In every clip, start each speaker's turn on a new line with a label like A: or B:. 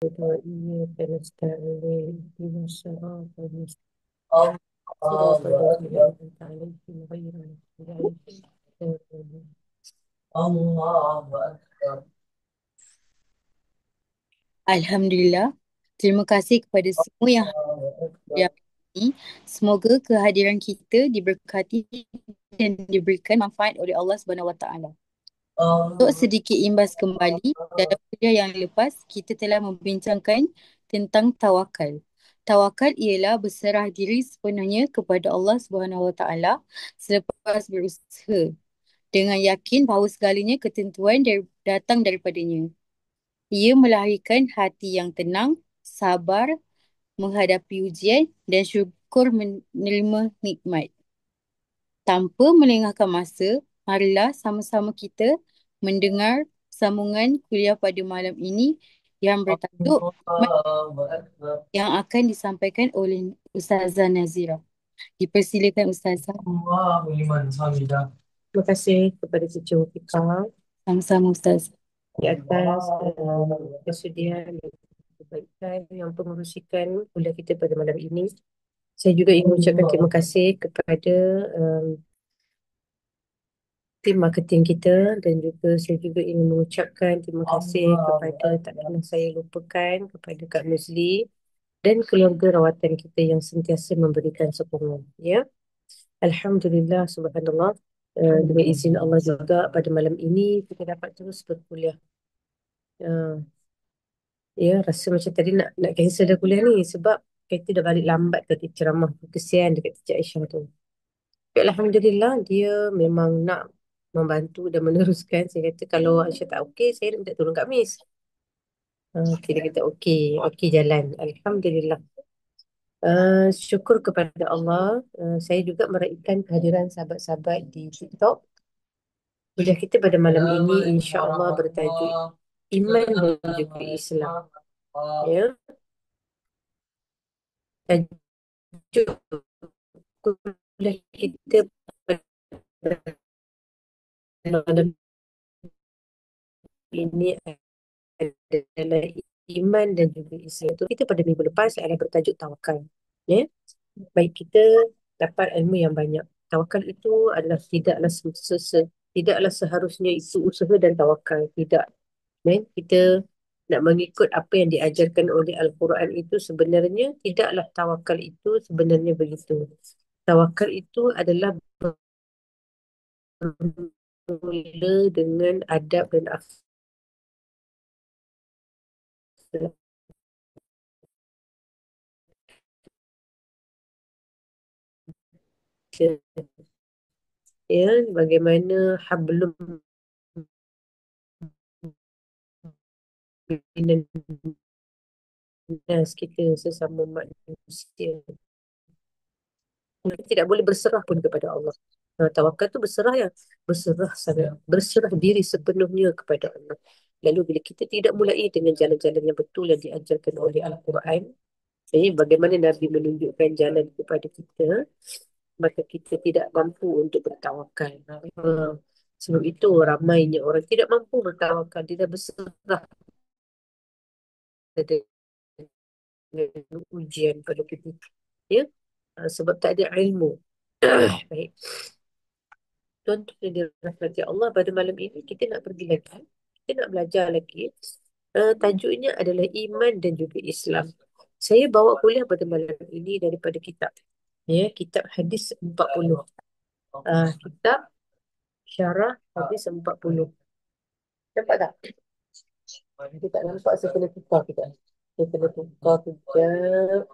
A: وإياك نستعين اهدنا الصراط المستقيم صراط الذين أنعمت عليهم غير المغضوب عليهم ولا الضالين.
B: Alhamdulillah. Terima kasih kepada semua yang hadir hari ini. Semoga kehadiran kita diberkati dan diberikan manfaat oleh Allah Subhanahu Wa Taala. Untuk sedikit imbas kembali, dalam kuliah yang lepas kita telah membincangkan tentang tawakal. Tawakal ialah berserah diri sepenuhnya kepada Allah Subhanahu Wa Taala selepas berusaha dengan yakin bahawa segalanya ketentuan datang daripadanya. Ia melahirkan hati yang tenang, sabar, menghadapi ujian dan syukur menerima nikmat. Tanpa melengahkan masa, marilah sama-sama kita mendengar sambungan kuliah pada malam ini yang bertajuk Iman yang akan disampaikan oleh Ustazah Nazira. Dipersilakan Ustazah.
A: Terima kasih kepada Cici Wafika
B: Sama-sama Ustazah.
A: di atas kesediaan dan kebaikan yang pengurusikan kuliah kita pada malam ini. Saya juga ingin mengucapkan terima kasih kepada um, tim marketing kita, dan juga saya juga ingin mengucapkan terima kasih kepada, tak pernah saya lupakan, kepada Kak Nuzli dan keluarga rawatan kita yang sentiasa memberikan sokongan. Ya, Alhamdulillah, subhanallah. Dengan izin Allah juga pada malam ini kita dapat terus berkuliah. Ya, rasa macam tadi nak cancel dah kuliah ni sebab kita dah balik lambat tadi ceramah tu. Kesian dekat Teacher Aisyah tu. Tapi Alhamdulillah dia memang nak membantu dan meneruskan. Saya kata kalau Aisyah tak okey, saya nak minta tolong Kak Miss. Kita kata okey, okey jalan. Alhamdulillah. Syukur kepada Allah. Saya juga meraihkan kehadiran sahabat-sahabat di TikTok. Kuliah kita pada malam ini insya-Allah bertajuk Iman dan juga Islam. Ya, tajuk kuliah kita pada malam ini adalah iman dan juga Islam. Itu kita pada minggu lepas adalah bertajuk tawakal. Ya, baik kita dapat ilmu yang banyak. Tawakal itu adalah tidaklah seharusnya itu usaha dan tawakal. Tidak. Ya, kita nak mengikut apa yang diajarkan oleh Al-Quran itu sebenarnya tidaklah tawakal itu sebenarnya begitu. Tawakal itu adalah bermula dengan adab dan akhlak. Ya, bagaimana hablum minan nas, kita sesama manusia. Kita tidak boleh berserah pun kepada Allah. Tawakal tu berserah ya, berserah sangat, berserah diri sepenuhnya kepada Allah. Lalu bila kita tidak mulai dengan jalan-jalan yang betul yang diajarkan oleh Al-Quran, bagaimana Nabi menunjukkan jalan kepada kita, maka kita tidak mampu untuk bertawakal. Sebab itu ramainya orang tidak mampu bertawakal, tidak berserah dengan ujian pada kita. Ya, sebab tak ada ilmu. Baik. Tuan-tuan yang dirahmati Allah, pada malam ini kita nak pergi lagi. Kita nak belajar lagi. Tajuknya adalah iman dan juga Islam. Saya bawa kuliah pada malam ini daripada kitab. Ya, kitab Hadis 40. Kitab Syarah Hadis 40. Nampak tak? Kita tak nampak, saya kena tukar kita. Saya kena tukar kejap.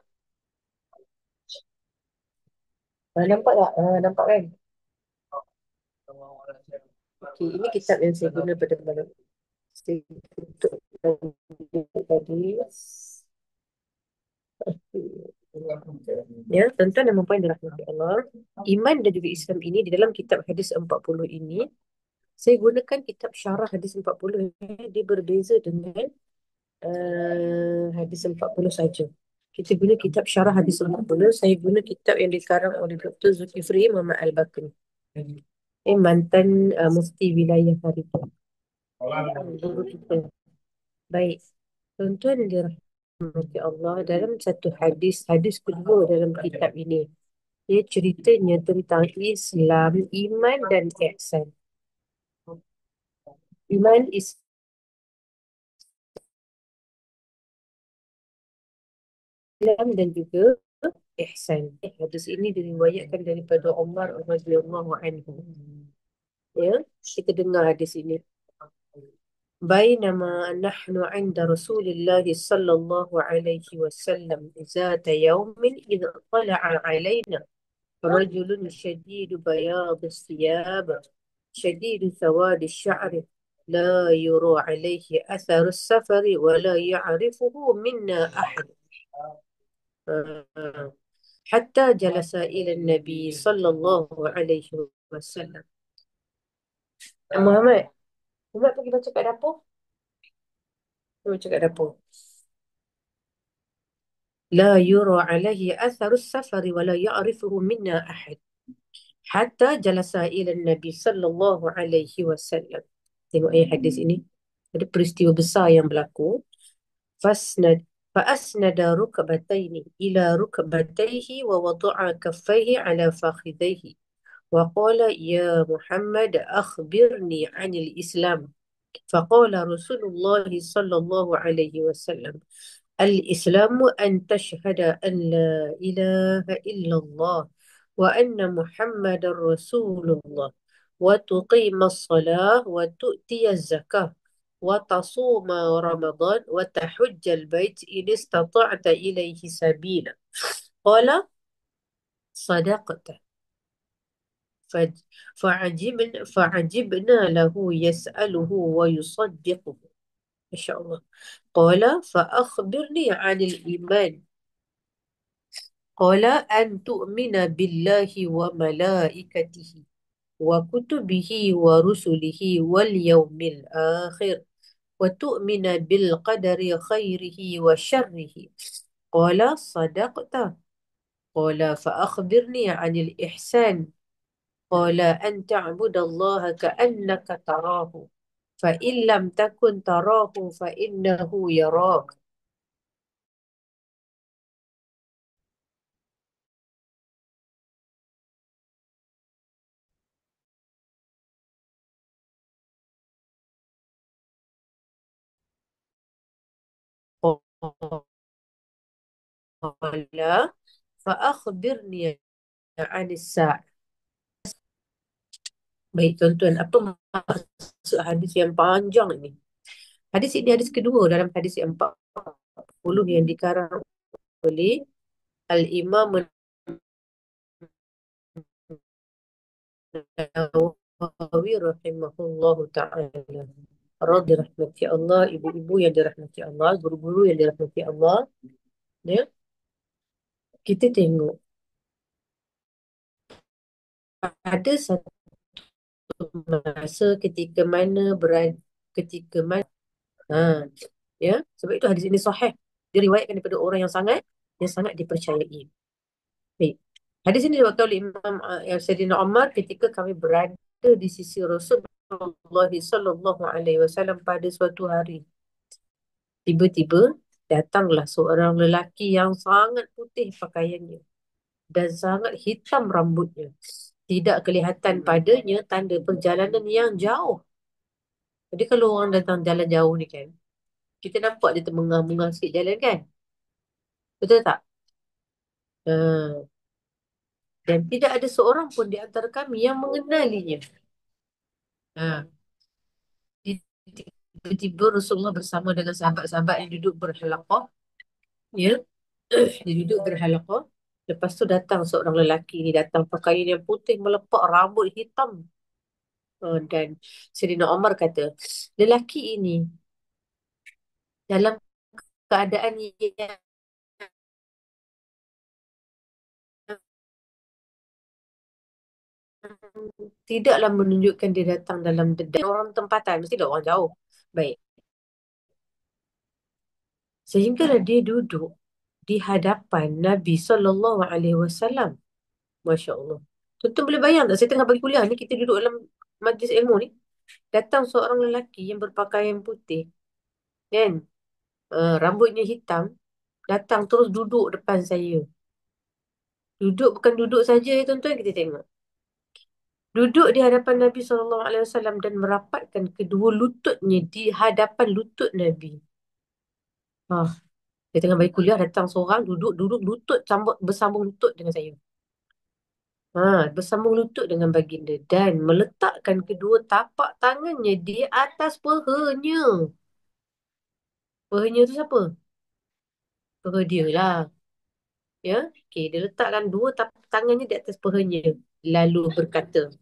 A: Nampak tak? Nampak kan? Okey, ini kitab yang saya guna pada malam. Saya tutup tadi. Ya, tuan-tuan dan puan dirahmati Allah. Iman dan juga Islam ini di dalam kitab Hadis 40 ini, saya gunakan kitab Syarah Hadis 40. Dia berbeza dengan Hadis 40 saja. Kita guna kitab Syarah Hadis 40. Saya guna kitab yang dikarang oleh Dr. Zulkifli Muhammad Al-Bakri. Mantan Mufti Wilayah Harithah. Guru kita. Baik. Tuan-tuan yang dirahmati Allah, dalam satu hadis, hadis kedua dalam kitab ini, dia ceritanya tentang Islam, iman dan ihsan. Iman, Islam dan juga ihsan. Hadis ini diriwayatkan daripada Umar radhiyallahu anhu. Ya, kita dengar hadis ini. بينما نحن عند رسول الله صلى الله عليه وسلم ذات يوم إذ طلع علينا رجل شديد بياض الثياب شديد سواد الشعر لا يرى عليه أثر السفر ولا يعرفه منا أحد آه، حتى جلس إلى النبي صلى الله عليه وسلم. Muhammad, Muhammad pergi baca kat dapur. Pergi baca kat dapur. لا يرى عليه أثر السفر ولا يعرفه منا أحد حتى جلس إلى النبي صلى الله عليه وسلم. Tengok hadis ini. Ada peristiwa besar yang berlaku. فاسند فأسند ركبتين إلى ركبتيه ووضع كفيه على فخذيه وقال يا محمد أخبرني عن الإسلام. فقال رسول الله صلى الله عليه وسلم الإسلام أن تشهد أن لا إله إلا الله وأن محمد رسول الله وتقيم الصلاة وتؤتي الزكاة وتصوم رمضان وتحج البيت إن استطعت إليه سبيلا. قال صدقت. فعجبنا له يسأله ويصدقه. ما شاء الله. قال فأخبرني عن الإيمان. قال أن تؤمن بالله وملائكته وكتبه ورسله واليوم الآخر وتؤمن بالقدر خيره وشره. قال صدقت. قال فأخبرني عن الإحسان. قال أن تعبد الله كأنك تراه فإن لم تكن تراه فإنه يراك. قال فأخبرني عن الساعة. Baik tuan-tuan, apa maksud hadis yang panjang ini? Hadis ini hadis kedua dalam hadis yang 40 yang dikarang oleh Al-Imam Nawawi rahimahullahu ta'ala. Para dirahmati Allah, ibu-ibu yang dirahmati Allah, guru-guru yang dirahmati Allah. Ya, kita tengok ada satu masa ketika mana ha, ya, sebab itu hadis ini sahih, diriwayatkan daripada orang yang sangat dipercayai. Baik. Hadis ini diriwayatkan oleh Imam Sayyidina Umar ketika kami berada di sisi Rasulullah sallallahu alaihi wasallam pada suatu hari. Tiba-tiba datanglah seorang lelaki yang sangat putih pakaiannya dan sangat hitam rambutnya. Tidak kelihatan padanya tanda perjalanan yang jauh. Jadi kalau orang datang jalan jauh ni kan, kita nampak dia termengang-mengang sikit jalan kan? Betul tak? Ha. Dan tidak ada seorang pun di antara kami yang mengenalinya. Ha. Tiba-tiba Rasulullah bersama dengan sahabat-sahabat yang duduk berhalaqah. Ya, dia duduk berhalaqah. Lepas tu datang seorang lelaki ni, datang pakaian yang putih melepak, rambut hitam. Dan Sayyidina Umar kata, lelaki ini dalam keadaan yang tidaklah menunjukkan dia datang dalam dedan orang tempatan, mestilah orang jauh. Baik. Sehinggalah dia duduk di hadapan Nabi sallallahu alaihi wasallam. Masya Allah. Tuan-tuan boleh bayang tak? Saya tengah bagi kuliah ni, kita duduk dalam majlis ilmu ni. Datang seorang lelaki yang berpakaian putih. Kan? rambutnya hitam, datang terus duduk depan saya. Duduk bukan duduk saja ya tuan-tuan, kita tengok. Duduk di hadapan Nabi SAW dan merapatkan kedua lututnya di hadapan lutut Nabi. Ah, dia tengah bagi kuliah, datang seorang duduk lutut bersambung lutut dengan saya. Bersambung lutut dengan baginda dan meletakkan kedua tapak tangannya di atas pehanya. Pehanya tu siapa? Peha dia lah. Ya, okey, dia letakkan dua tapak tangannya di atas pehanya. Lalu berkata,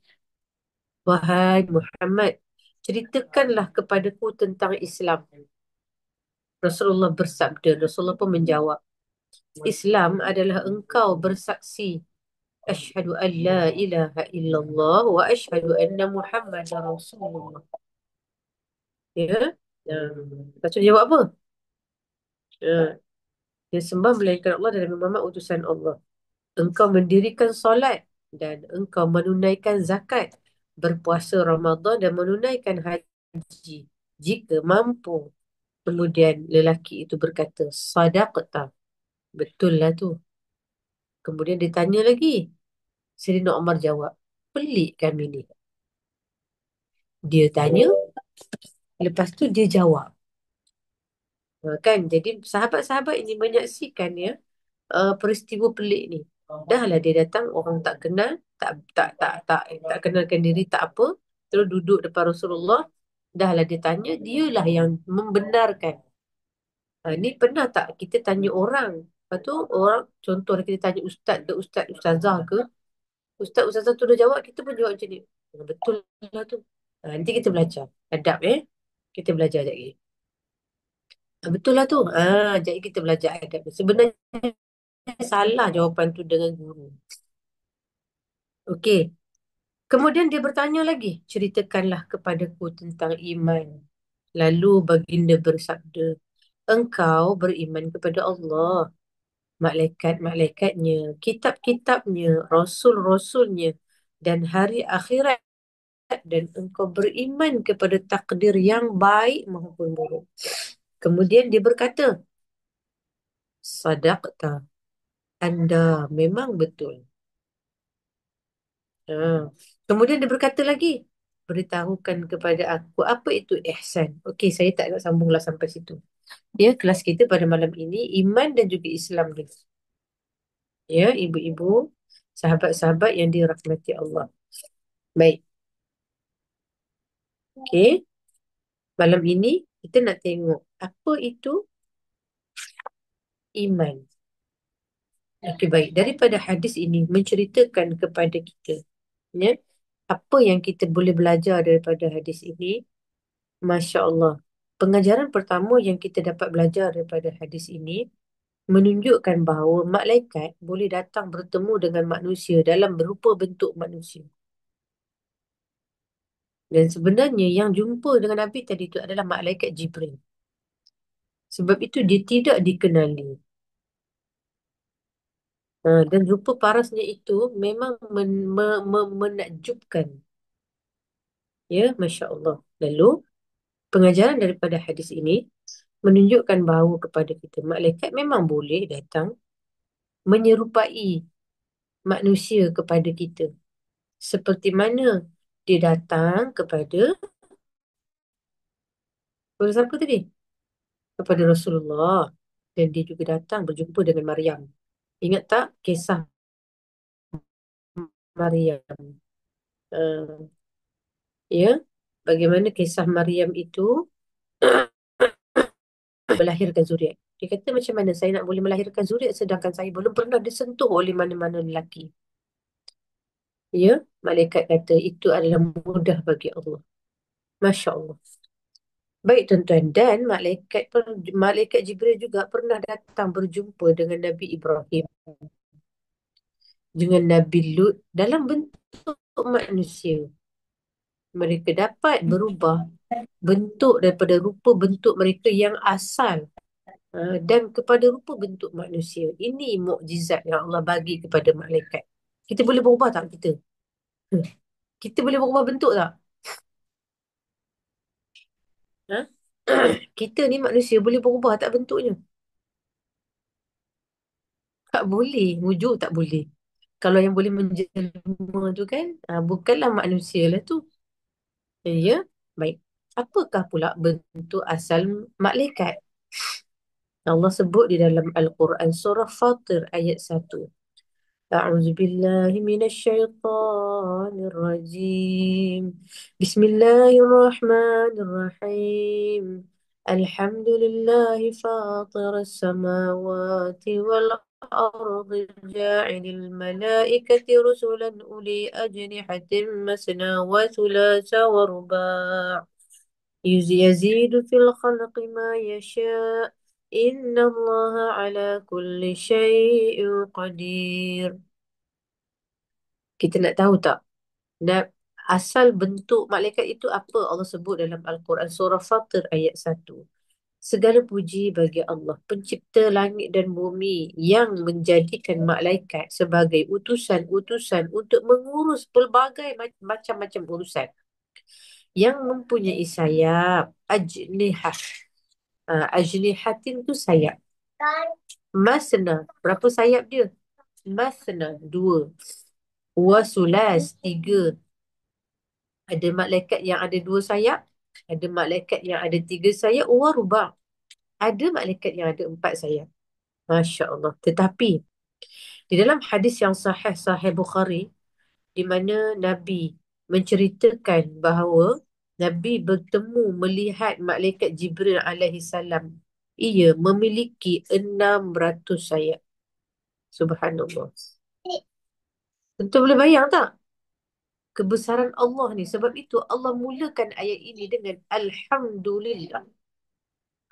A: "Wahai Muhammad, ceritakanlah kepadaku tentang Islam." Rasulullah pun menjawab, "Islam adalah engkau bersaksi, asyhadu an la ilaha illallah wa asyhadu anna Muhammadar Rasulullah." Ya. Lepas tu dia jawab apa? Ya. Dia sembah melainkan Allah dan Nabi Muhammad utusan Allah. Engkau mendirikan solat dan engkau menunaikan zakat, berpuasa Ramadan dan menunaikan haji jika mampu. Kemudian lelaki itu berkata, "Sadaqta." Betul lah tu. Kemudian dia tanya lagi. Sayyidina Umar jawab, "Pelik kami ni." Dia tanya, lepas tu dia jawab. Kan? Jadi sahabat-sahabat ini menyaksikan ya, peristiwa pelik ni. Dah lah dia datang, orang tak kenal, tak kenalkan diri, tak apa. Terus duduk depan Rasulullah. Dah lah dia tanya, dialah yang membenarkan. Ni pernah tak kita tanya orang? Lepas tu orang, contohnya kita tanya ustaz ke ustazah ke. Ustaz ustazah tu dah jawab, kita pun jawab macam ni. Betul lah tu. Nanti kita belajar. Adab Kita belajar sekejap lagi. Betul lah tu. Jadi kita belajar adab. Sebenarnya salah jawapan tu dengan guru. Okey. Kemudian dia bertanya lagi, ceritakanlah kepadaku tentang iman. Lalu baginda bersabda, engkau beriman kepada Allah, malaikat-malaikatnya, kitab-kitabnya, rasul-rasulnya, dan hari akhirat, dan engkau beriman kepada takdir yang baik maupun buruk. Kemudian dia berkata, sadaqta, anda memang betul. Ha. Kemudian dia berkata lagi, beritahukan kepada aku apa itu ihsan. Okey, saya tak nak sambunglah sampai situ. Ya, kelas kita pada malam ini iman dan juga Islam dulu. Ya, ibu-ibu, sahabat-sahabat yang dirahmati Allah. Baik. Okey, malam ini kita nak tengok apa itu iman. Okey, baik. Daripada hadis ini menceritakan kepada kita, ya, apa yang kita boleh belajar daripada hadis ini. Masya Allah. Pengajaran pertama yang kita dapat belajar daripada hadis ini menunjukkan bahawa malaikat boleh datang bertemu dengan manusia dalam berupa bentuk manusia. Dan sebenarnya yang jumpa dengan Nabi tadi itu adalah malaikat Jibril. Sebab itu dia tidak dikenali. Dan rupa parasnya itu memang menakjubkan. Ya, Masya Allah. Lalu, pengajaran daripada hadis ini menunjukkan bahawa kepada kita, malaikat memang boleh datang menyerupai manusia kepada kita. Seperti mana dia datang kepada siapa tadi? Kepada Rasulullah. Dan dia juga datang berjumpa dengan Maryam. Ingat tak kisah Maryam? Uh, ya, bagaimana kisah Maryam itu melahirkan zuriat. Dia kata, macam mana saya nak boleh melahirkan zuriat sedangkan saya belum pernah disentuh oleh mana-mana lelaki. Ya, malaikat kata itu adalah mudah bagi Allah. Masya Allah. Baik tuan-tuan, dan malaikat Jibril juga pernah datang berjumpa dengan Nabi Ibrahim, dengan Nabi Lut dalam bentuk manusia. Mereka dapat berubah bentuk daripada rupa bentuk mereka yang asal, dan kepada rupa bentuk manusia. Ini mukjizat yang Allah bagi kepada malaikat. Kita boleh berubah tak kita? Hmm. Kita boleh berubah bentuk tak? Ha? Kita ni manusia boleh berubah tak bentuknya? Tak boleh. Wujud tak boleh. Kalau yang boleh menjelma tu kan, bukanlah manusia lah tu. Ya? Baik. Apakah pula bentuk asal malaikat? Allah sebut di dalam Al-Quran surah Fatir ayat 1. أعوذ بالله من الشيطان الرجيم بسم الله الرحمن الرحيم الحمد لله فاطر السماوات والأرض جاعل الملائكة رسلا أولي أجنحة مثنى وثلاث ورباع يزيد في الخلق ما يشاء إن الله على كل شيء قدير. Kita nak tahu tak? Nak asal bentuk malaikat itu apa Allah sebut dalam Al-Quran surah Fatir ayat 1. Segala puji bagi Allah, pencipta langit dan bumi yang menjadikan malaikat sebagai utusan-utusan untuk mengurus pelbagai macam-macam urusan. Yang mempunyai sayap, ajnihah. Ajnihatin tu sayap. Masna, berapa sayap dia? Masna, dua. Wasulas, tiga. Ada malaikat yang ada dua sayap. Ada malaikat yang ada tiga sayap. Warubah. Ada malaikat yang ada empat sayap. Masya Allah. Tetapi, di dalam hadis yang sahih, Sahih Bukhari, di mana Nabi menceritakan bahawa Nabi bertemu melihat malaikat Jibril alaihi salam. Ia memiliki 600 sayap. Subhanallah. Tentu boleh bayang tak? Kebesaran Allah ni. Sebab itu Allah mulakan ayat ini dengan Alhamdulillah.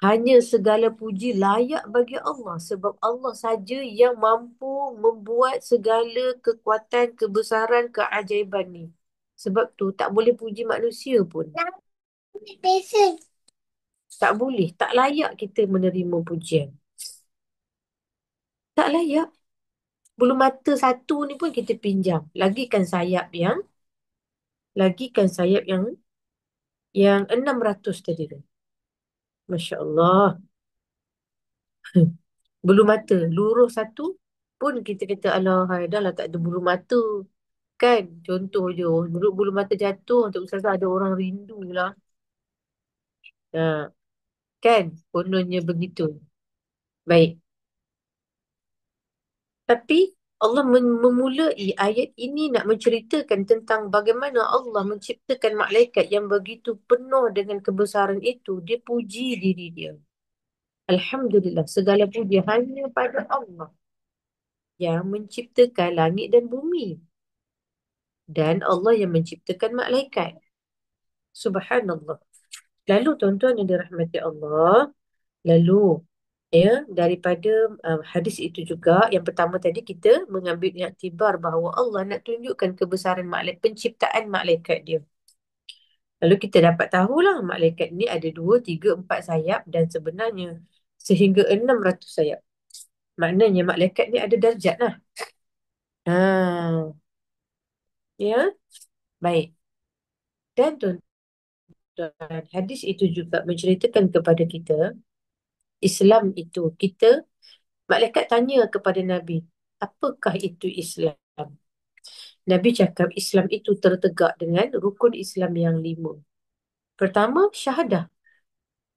A: Hanya segala puji layak bagi Allah. Sebab Allah saja yang mampu membuat segala kekuatan, kebesaran, keajaiban ni. Sebab tu tak boleh puji manusia pun. Tak boleh. Tak layak kita menerima pujian. Tak layak. Bulu mata satu ni pun kita pinjam. Lagikan sayap yang 600 tadi tu. Masya Allah. Bulu mata luruh satu pun kita kata alah hai, dah lah tak ada bulu mata. Kan? Contoh je. Bulu mata jatuh. Untuk Ustazah ada orang rindu lah. Ha, kan? Kononnya begitu. Baik. Tapi Allah memulai ayat ini nak menceritakan tentang bagaimana Allah menciptakan malaikat yang begitu penuh dengan kebesaran itu. Dia puji diri dia. Alhamdulillah. Segala puji hanya pada Allah yang menciptakan langit dan bumi. Dan Allah yang menciptakan malaikat. Subhanallah. Lalu tuan-tuan yang dirahmati Allah, lalu ya daripada hadis itu juga yang pertama tadi kita mengambil iktibar bahawa Allah nak tunjukkan kebesaran malaikat, penciptaan malaikat dia. Lalu kita dapat tahulah malaikat ni ada 2, 3, 4 sayap dan sebenarnya sehingga 600 sayap. Maknanya malaikat ni ada darjat lah. Ha, ya, baik. Dan tuan-tuan, hadis itu juga menceritakan kepada kita Islam itu malaikat tanya kepada Nabi, apakah itu Islam? Nabi cakap Islam itu tertegak dengan rukun Islam yang 5. Pertama, syahadah.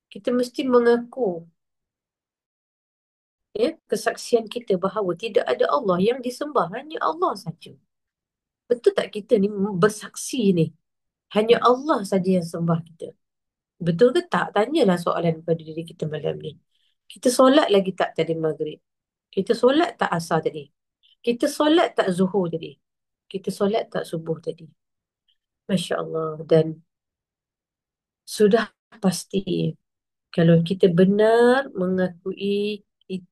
A: Kita mesti mengaku kesaksian kita bahawa tidak ada Allah yang disembah, hanya Allah saja. Betul tak kita ni bersaksi ni? Hanya Allah saja yang sembah kita. Betul ke tak? Tanyalah soalan kepada diri kita malam ni. Kita solat lagi tak tadi maghrib? Kita solat tak asar tadi? Kita solat tak zuhur tadi? Kita solat tak subuh tadi? Masya Allah. Dan sudah pasti kalau kita benar mengakui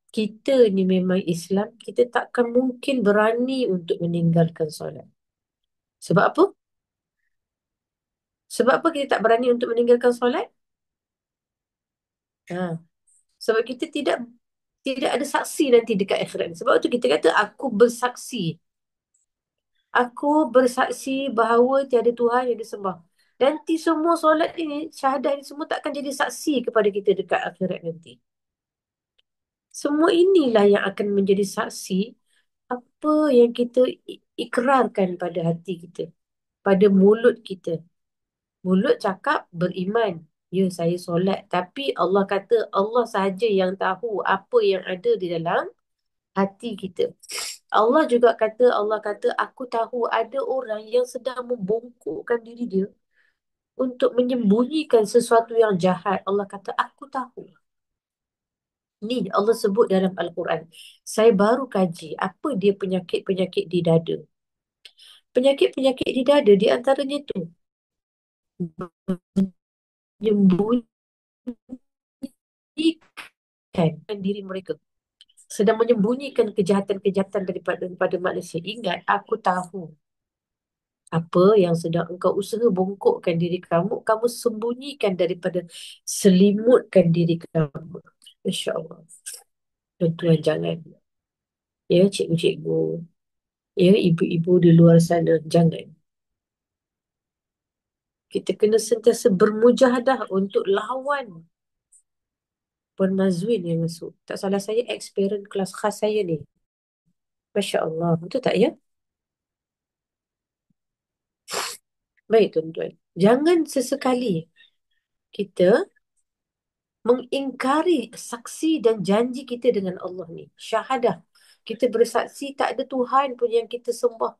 A: kita ni memang Islam, kita takkan mungkin berani untuk meninggalkan solat. Sebab apa? Sebab apa kita tak berani untuk meninggalkan solat? Ha, sebab kita tidak ada saksi nanti dekat akhirat. Sebab tu kita kata aku bersaksi. Aku bersaksi bahawa tiada Tuhan yang disembah. Nanti semua solat ini, syahadah ini semua takkan jadi saksi kepada kita dekat akhirat nanti. Semua inilah yang akan menjadi saksi apa yang kita ikrarkan pada hati kita, pada mulut kita. Mulut cakap beriman. Ya, saya solat. Tapi Allah kata Allah sahaja yang tahu apa yang ada di dalam hati kita. Allah kata, aku tahu ada orang yang sedang membongkokkan diri dia untuk menyembunyikan sesuatu yang jahat. Allah kata, aku tahu. Ni Allah sebut dalam Al-Quran. Saya baru kaji apa dia penyakit-penyakit di dada. Penyakit-penyakit di dada di antaranya tu menyembunyikan diri mereka. Sedang menyembunyikan kejahatan-kejahatan daripada manusia. Ingat, aku tahu apa yang sedang engkau usaha bongkokkan diri kamu, kamu sembunyikan daripada selimutkan diri kamu. Masya Allah. Tuan-tuan jangan. Ya, cikgu-cikgu. Ya, ibu-ibu di luar sana. Jangan. Kita kena sentiasa bermujahadah untuk lawan Puan Mazwin yang masuk. Tak salah saya, ex-parent kelas khas saya ni. Masya Allah. Betul tak ya? Baik, tuan-tuan. Jangan sesekali kita mengingkari saksi dan janji kita dengan Allah ni. Syahadah. Kita bersaksi tak ada Tuhan pun yang kita sembah.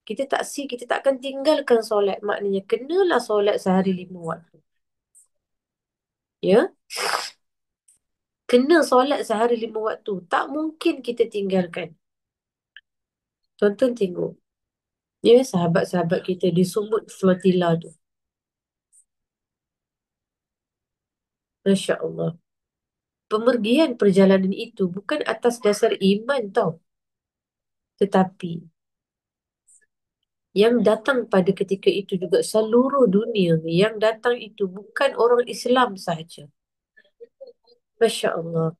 A: Kita taksi, kita takkan tinggalkan solat. Maknanya, kenalah solat sehari 5 waktu. Ya? Kena solat sehari 5 waktu. Tak mungkin kita tinggalkan. Tuan-tuan tengok. Ya, sahabat-sahabat kita di sumut flotilla tu. Masya Allah. Pemergian perjalanan itu bukan atas dasar iman tau. Tetapi yang datang pada ketika itu juga seluruh dunia. Yang datang itu bukan orang Islam sahaja. Masya Allah.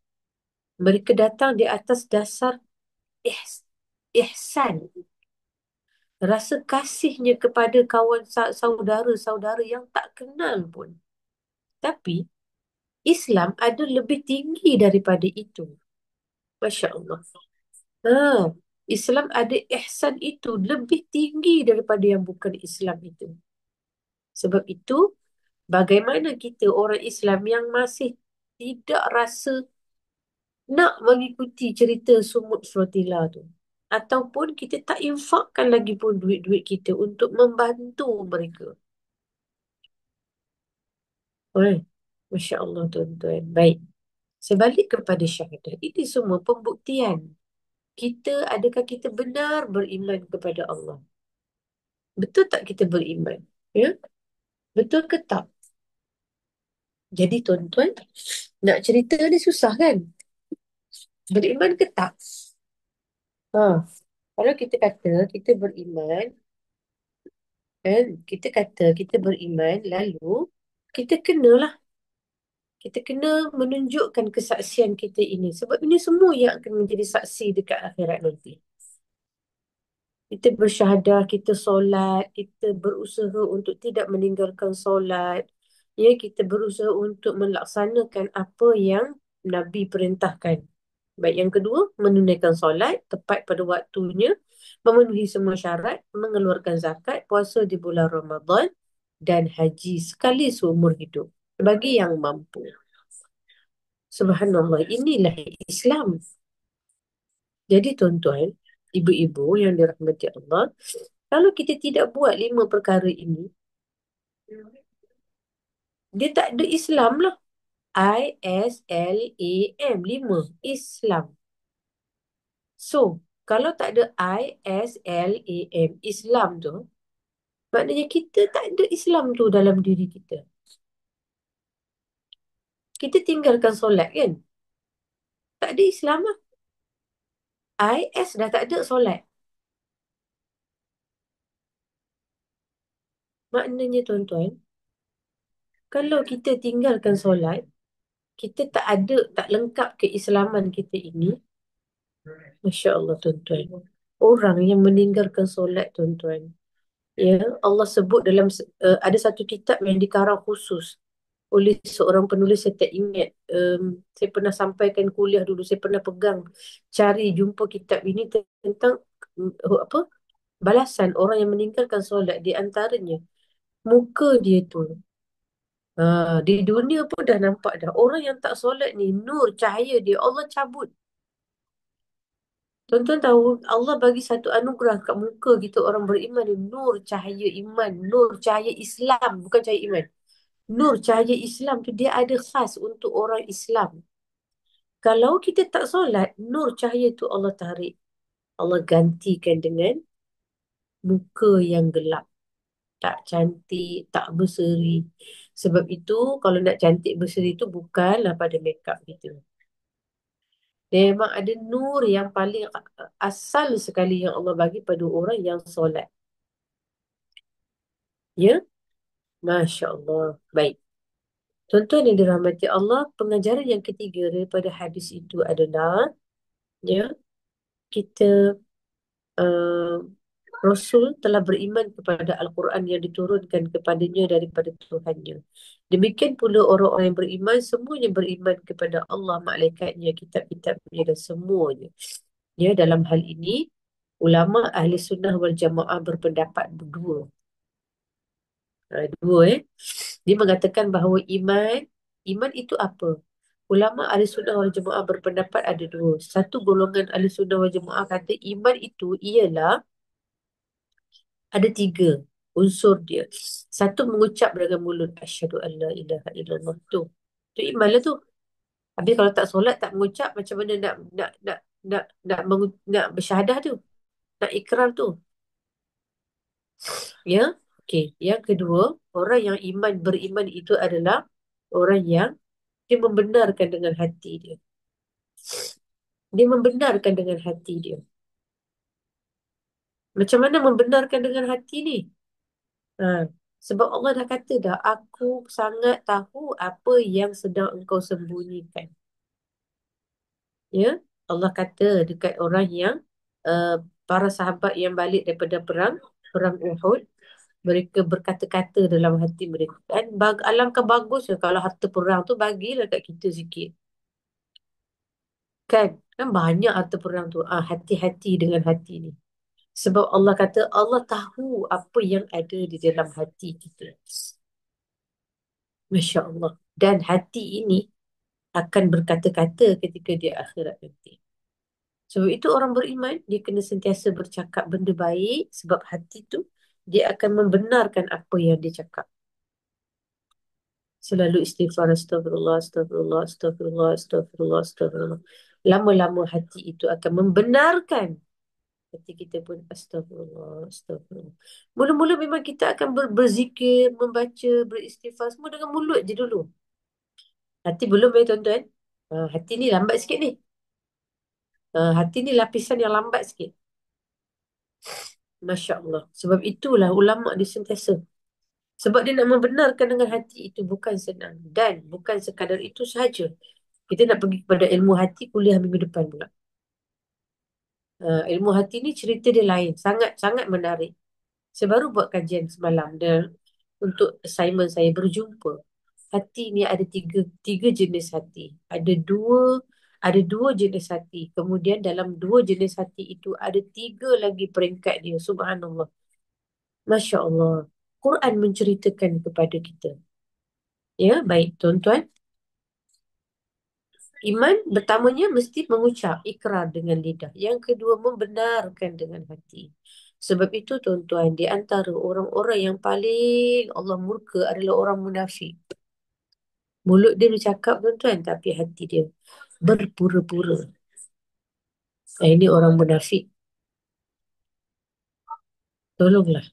A: Mereka datang di atas dasar ihsan. Rasa kasihnya kepada kawan saudara-saudara yang tak kenal pun. Tapi Islam ada lebih tinggi daripada itu. Masya Allah. Ha, Islam ada ihsan itu lebih tinggi daripada yang bukan Islam itu. Sebab itu, bagaimana kita orang Islam yang masih tidak rasa nak mengikuti cerita sumut flotilla tu. Ataupun kita tak infakkan lagi pun duit-duit kita untuk membantu mereka. Oh, Masya Allah tuan-tuan. Baik. Saya balik kepada syahadah. Ini semua pembuktian. Adakah kita benar beriman kepada Allah? Betul tak kita beriman? Ya? Betul ke tak? Jadi tuan-tuan, nak cerita ni susah kan? Beriman ke tak? Ha. Kalau kita kata kita beriman, kan? Kita kata kita beriman, lalu kita kenalah. Kita kena menunjukkan kesaksian kita ini. Sebab ini semua yang akan menjadi saksi dekat akhirat nanti. Kita bersyahadah, kita solat, kita berusaha untuk tidak meninggalkan solat. Ya, kita berusaha untuk melaksanakan apa yang Nabi perintahkan. Baik, yang kedua, menunaikan solat tepat pada waktunya, memenuhi semua syarat, mengeluarkan zakat, puasa di bulan Ramadan dan haji sekali seumur hidup bagi yang mampu. Subhanallah, inilah Islam. Jadi tuan-tuan, ibu-ibu yang dirahmati Allah, kalau kita tidak buat 5 perkara ini, dia tak ada Islam lah. ISLAM, 5. Islam. So, kalau tak ada ISLAM, Islam tu, maknanya kita tak ada Islam tu dalam diri kita. Kita tinggalkan solat kan? Tak ada Islam lah. IS dah tak ada solat. Maknanya tuan-tuan, kalau kita tinggalkan solat, kita tak lengkap keislaman kita ini. Masya Allah tuan-tuan. Orang yang meninggalkan solat tuan-tuan. Ya, Allah sebut dalam ada satu kitab yang dikarang khusus oleh seorang penulis, saya tak ingat. Saya pernah sampaikan kuliah dulu, saya pernah pegang cari jumpa kitab ini tentang apa, balasan orang yang meninggalkan solat. Di antaranya muka dia tu, di dunia pun dah nampak dah orang yang tak solat ni, nur cahaya dia Allah cabut. Tuan-tuan tahu Allah bagi satu anugerah kat muka kita orang beriman ni, nur cahaya iman, nur cahaya Islam, bukan cahaya iman. Nur cahaya Islam tu dia ada khas untuk orang Islam. Kalau kita tak solat, nur cahaya tu Allah tarik. Allah gantikan dengan muka yang gelap. Tak cantik, tak berseri. Sebab itu, kalau nak cantik berseri tu bukanlah pada makeup kita. Dia memang ada nur yang paling asal sekali yang Allah bagi pada orang yang solat. Ya? Masya Allah. Baik. Tuan-tuan yang dirahmati Allah, pengajaran yang ketiga daripada hadis itu adalah, ya, kita uh, Rasul telah beriman kepada Al-Quran yang diturunkan kepadanya daripada Tuhannya. Demikian pula orang-orang yang beriman, semuanya beriman kepada Allah, malaikatnya, kitab-kitabnya dan semuanya. Ya, dalam hal ini, ulama ahli sunnah wal jamaah berpendapat berdua. Dua, dia mengatakan bahawa iman itu apa? Ulama ahli sunnah wal jamaah berpendapat ada dua. Satu golongan ahli sunnah wal jamaah kata iman itu ialah ada tiga unsur dia. Satu, mengucap dengan mulut, asyhadu an la ilaha illallah, tu. Tu iman lah tu. Habis kalau tak solat, tak mengucap, macam mana nak bersyahadah tu? Nak ikrar tu. Ya. Okey. Yang kedua, orang yang beriman itu adalah orang yang dia membenarkan dengan hati dia. Dia membenarkan dengan hati dia. Macam mana membenarkan dengan hati ni? Ha, sebab Allah dah kata dah, aku sangat tahu apa yang sedang engkau sembunyikan. Ya, Allah kata dekat orang yang uh, para sahabat yang balik daripada perang perang Uhud, mereka berkata-kata dalam hati mereka, kan alangkah bagusnya kalau harta perang tu bagilah kat kita sikit, kan kan banyak harta perang tu. Hati-hati dengan hati ni. Sebab Allah kata Allah tahu apa yang ada di dalam hati kita. Masya Allah. Dan hati ini akan berkata-kata ketika dia akhirat nanti. Sebab itu orang beriman, dia kena sentiasa bercakap benda baik. Sebab hati tu, dia akan membenarkan apa yang dia cakap. Selalu istighfar, astagfirullah, astagfirullah, astagfirullah, astagfirullah, astagfirullah. Lama-lama hati itu akan membenarkan. Hati kita pun astagfirullah, astagfirullah. Mula-mula memang kita akan berzikir, membaca, beristighfar. Semua dengan mulut je dulu. Hati belum ya tuan-tuan. Hati ni lambat sikit ni. Hati ni lapisan yang lambat sikit. Masya Allah. Sebab itulah ulama dia sentiasa. Sebab dia nak membenarkan dengan hati itu bukan senang. Dan bukan sekadar itu sahaja. Kita nak pergi kepada ilmu hati kuliah minggu depan pula. Ilmu hati ni cerita dia lain. Sangat-sangat menarik. Saya baru buat kajian semalam dan untuk assignment saya berjumpa. Hati ni ada tiga jenis hati. Ada dua jenis hati. Kemudian dalam dua jenis hati itu ada tiga lagi peringkat dia. Subhanallah. Masya Allah. Quran menceritakan kepada kita. Ya, baik tuan-tuan. Iman pertamanya mesti mengucap, ikrar dengan lidah. Yang kedua, membenarkan dengan hati. Sebab itu tuan-tuan, di antara orang-orang yang paling Allah murka adalah orang munafik. Mulut dia bercakap tuan-tuan, tapi hati dia berpura-pura. Ini orang munafik. Tolonglah.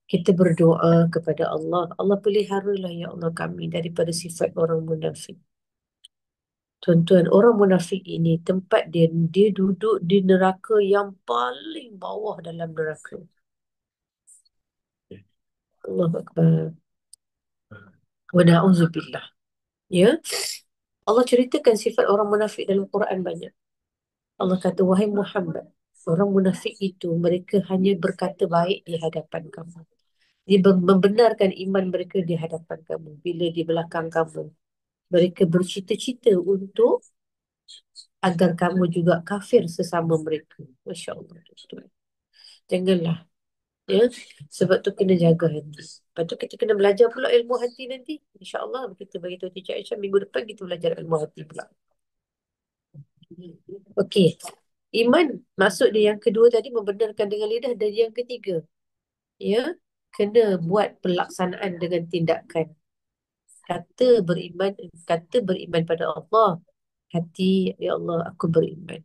A: Kita berdoa kepada Allah. Allah peliharalah ya Allah kami daripada sifat orang munafik. Tuan-tuan, orang munafik ini tempat dia duduk di neraka yang paling bawah dalam neraka. Allahu Akbar. Wa na'udzubillah. Ya. Allah ceritakan sifat orang munafik dalam Quran banyak. Allah kata, wahai Muhammad, orang munafik itu mereka hanya berkata baik di hadapan kamu. Dia membenarkan iman mereka di hadapan kamu. Bila di belakang kamu, mereka bercita-cita untuk agar kamu juga kafir sesama mereka. Masya Allah. Tuan. Janganlah. Ya. Sebab tu kena jaga hati. Lepas tu kita kena belajar pula ilmu hati nanti. InsyaAllah kita bagi tahu Teacher Aisyah minggu depan kita belajar ilmu hati pula. Okey. Iman maksud dia yang kedua tadi membenarkan dengan lidah, dan yang ketiga, ya, kena buat pelaksanaan dengan tindakan. Kata beriman, kata beriman pada Allah. Hati, ya Allah, aku beriman.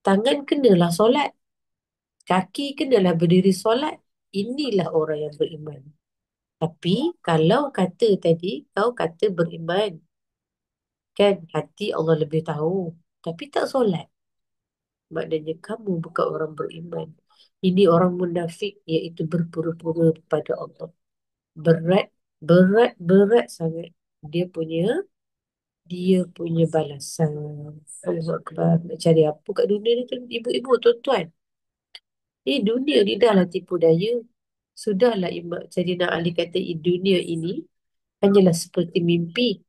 A: Tangan kenalah solat. Kaki kenalah berdiri solat. Inilah orang yang beriman. Tapi kalau kata tadi, kau kata beriman. Kan hati Allah lebih tahu. Tapi tak solat. Maknanya kamu bukan orang beriman. Ini orang munafik, iaitu berpura-pura kepada Allah. Berat, berat, berat sangat. Dia punya, dia punya balasan. Allah Akbar. Nak cari apa kat dunia ni tu? Ibu-ibu, tuan-tuan. Dunia ni dah lah tipu daya. Sudahlah Imam Sayyidina Ali kata, dunia ini hanyalah seperti mimpi.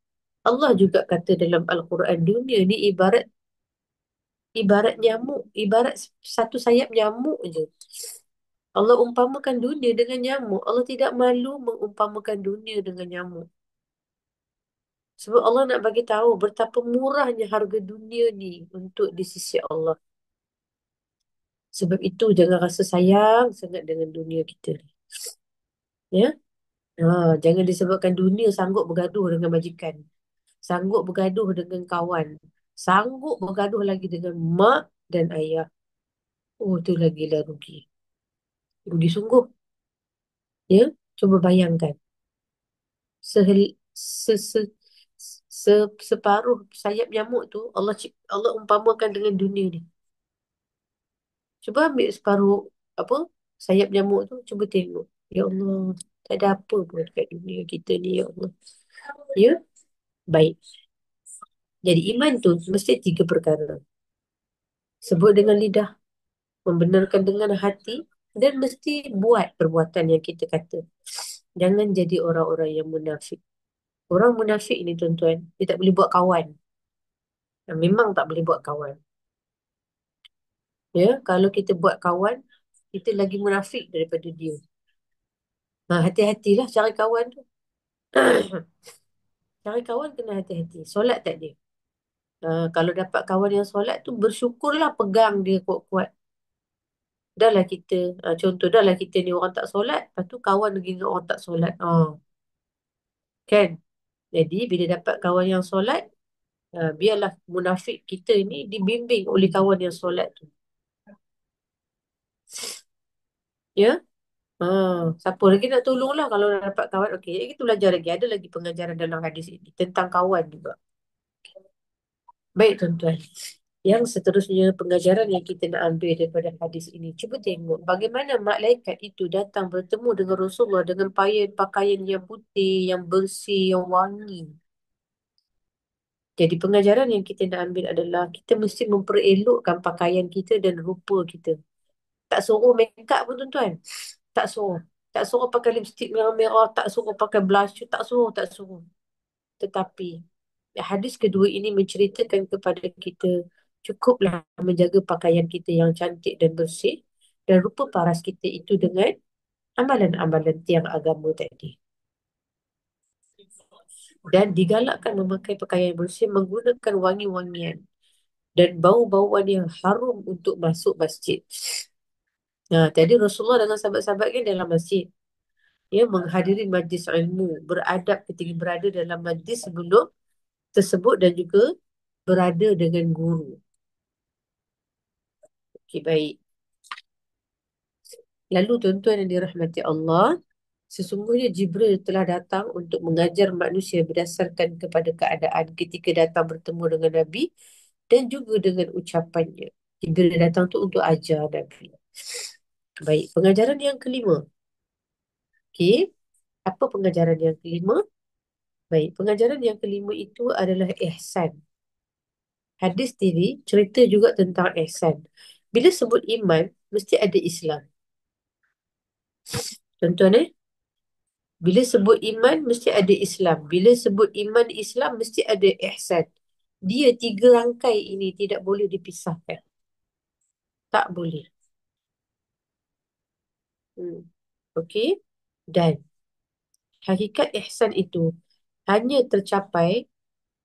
A: Allah juga kata dalam Al-Quran, dunia ni ibarat nyamuk, ibarat satu sayap nyamuk je. Allah umpamakan dunia dengan nyamuk. Allah tidak malu mengumpamakan dunia dengan nyamuk. Sebab Allah nak bagi tahu betapa murahnya harga dunia ni untuk di sisi Allah. Sebab itu jangan rasa sayang sangat dengan dunia kita ni. Ya? Jangan disebabkan dunia sanggup bergaduh dengan majikan. Sanggup bergaduh dengan kawan. Sanggup bergaduh lagi dengan mak dan ayah. Oh, tu lagi lah rugi. Rugi sungguh. Ya? Cuba bayangkan. Sehel, se, se, se, separuh sayap nyamuk tu Allah umpamakan dengan dunia ni. Cuba ambil separuh apa sayap nyamuk tu, cuba tengok. Ya Allah, tak ada apa pun dekat dunia kita ni, ya Allah. Ya, baik. Jadi iman tu mesti tiga perkara. Sebut dengan lidah, membenarkan dengan hati, dan mesti buat perbuatan yang kita kata. Jangan jadi orang-orang yang munafik. Orang munafik ni tuan-tuan, dia tak boleh buat kawan. Memang tak boleh buat kawan. Ya, kalau kita buat kawan, kita lagi munafik daripada dia. Hati-hatilah cari kawan tu. Cari kawan kena hati-hati. Solat tak dia? Kalau dapat kawan yang solat tu, bersyukurlah, pegang dia kuat-kuat. Dahlah kita, contoh dahlah kita ni orang tak solat, lepas tu kawan lagi dengan orang tak solat. Kan? Jadi bila dapat kawan yang solat, biarlah munafik kita ni dibimbing oleh kawan yang solat tu. Ya? Siapa lagi nak tolong lah kalau nak dapat kawan. Okey, kita belajar lagi. Ada lagi pengajaran dalam hadis ini tentang kawan juga. Baik tuan-tuan. Yang seterusnya pengajaran yang kita nak ambil daripada hadis ini. Cuba tengok bagaimana malaikat itu datang bertemu dengan Rasulullah dengan pakaian yang putih, yang bersih, yang wangi. Jadi pengajaran yang kita nak ambil adalah kita mesti memperelokkan pakaian kita dan rupa kita. Tak suruh make up pun tuan-tuan. Tak suruh. Tak suruh pakai lipstick merah-merah. Tak suruh pakai blush. Tak suruh, tak suruh. Tetapi hadis kedua ini menceritakan kepada kita cukuplah menjaga pakaian kita yang cantik dan bersih dan rupa paras kita itu dengan amalan-amalan tiang agama tadi. Dan digalakkan memakai pakaian bersih menggunakan wangi-wangian dan bau-bauan yang harum untuk masuk masjid. Tadi Rasulullah dengan sahabat-sahabat kan dalam masjid. Ya, menghadiri majlis ilmu, beradab ketika berada dalam majlis sebelum tersebut dan juga berada dengan guru. Okey, baik. Lalu tuan-tuan yang dirahmati Allah, sesungguhnya Jibril telah datang untuk mengajar manusia berdasarkan kepada keadaan ketika datang bertemu dengan Nabi dan juga dengan ucapannya. Jibril datang tu untuk ajar Nabi. Baik, pengajaran yang kelima. Okey, apa pengajaran yang kelima? Baik, pengajaran yang kelima itu adalah ihsan. Hadis ini cerita juga tentang ihsan. Bila sebut iman, mesti ada Islam. Tuan-tuan Bila sebut iman, mesti ada Islam. Bila sebut iman Islam, mesti ada ihsan. Dia tiga rangkai ini tidak boleh dipisahkan. Tak boleh. Hmm. Okey. Dan hakikat ihsan itu hanya tercapai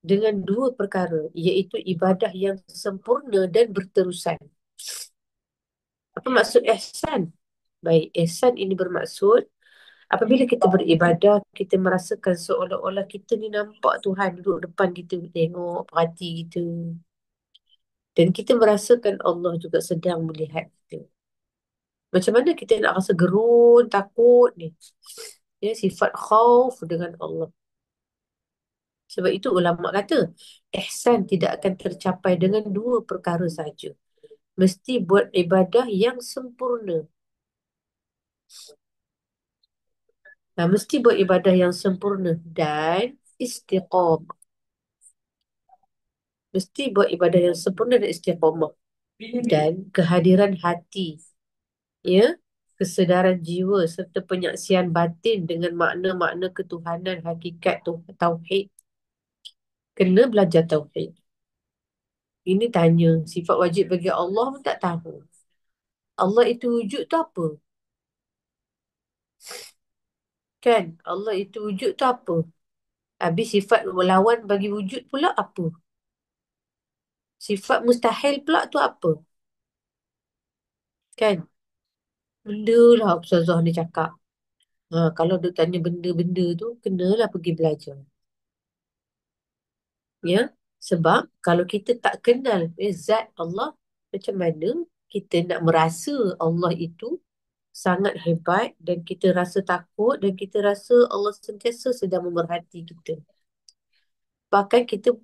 A: dengan dua perkara, iaitu ibadah yang sempurna dan berterusan. Apa maksud ihsan? Baik, ihsan ini bermaksud apabila kita beribadah, kita merasakan seolah-olah kita ni nampak Tuhan duduk depan kita, tengok, perhati kita. Dan kita merasakan Allah juga sedang melihat kita. Macam mana kita nak rasa gerun, takut ni? Ya, sifat khauf dengan Allah. Sebab itu ulama kata, ihsan tidak akan tercapai dengan dua perkara saja. Mesti buat ibadah yang sempurna. Nah, mesti buat ibadah yang sempurna dan istiqamah. Mesti buat ibadah yang sempurna dan istiqamah. Dan kehadiran hati, ya, kesedaran jiwa serta penyaksian batin dengan makna-makna ketuhanan hakikat tauhid. Kena belajar tauhid. Ini tanya, sifat wajib bagi Allah pun tak tahu. Allah itu wujud tu apa? Kan? Allah itu wujud tu apa? Habis sifat lawan bagi wujud pula apa? Sifat mustahil pula tu apa? Kan? Benda lah Ustazah ni cakap. Kalau dia tanya benda-benda tu, kenalah pergi belajar. Ya? Sebab kalau kita tak kenal zat Allah, macam mana kita nak merasa Allah itu sangat hebat dan kita rasa takut dan kita rasa Allah sentiasa sedang memerhati kita. Bahkan kita